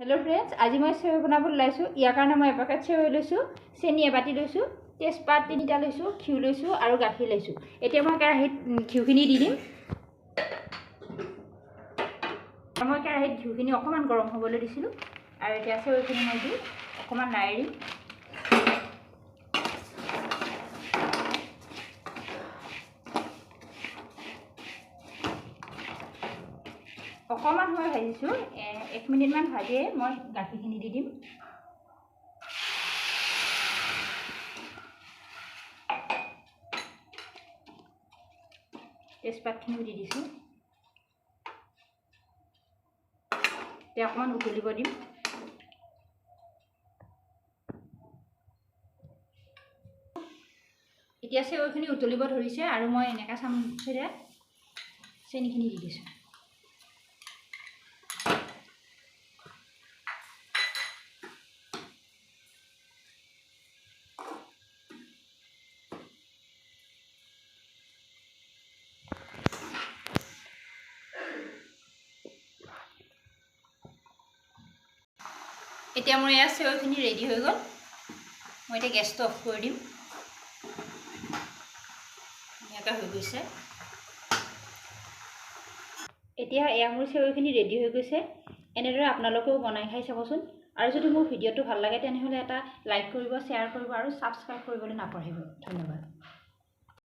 Hello friends, आज मैं सेवई बनाब लाइसो। यार कारण मैं एपेकेट सेवई लैसो, चेनी एबाटी लैसो, तेजपात 3टा लैसो, घिउ लैसो और गाखिर लैसो। एतिया मैं केराहीत घिउखिनि दि दिम। मैं केराहीत घिउखिनि अकमान गरम हबले दिसिलो और एतिया सेवईखिनि मैं दि अकमान लारि दिम। अकमान समय भाजिছো, 1 मिनिट मान भाजिए मैं गाखिरखिनि दि दिम। तेजपातखिनिও দি দিছো। তে অকমান উতলিব দিম। এতিয়া সেৱইখিনি উতলিব ধৰিছে আৰু মই এনেকা চামুচেৰে চেনিখিনি দি দিছো। এতিয়া মোৰ ইয়াৰ সেৱইখিনি ৰেডি হৈ গ'ল। মই এতিয়া গেছটো অফ কৰি দিম। এনেকা হৈ গৈছে। এতিয়া এয়া মোৰ সেৱইখিনি ৰেডি হৈ গৈছে। এনেদৰে আপোনালোকেও বনাই খাই চাবচোন। আৰু যদি মোৰ ভিডিঅ'টো ভাল লাগে তেনেহ'লে এটা লাইক কৰিব, শ্বেয়াৰ কৰিব আৰু সাবস্ক্ৰাইব কৰিবলৈ নাপাহৰিব। ধন্যবাদ।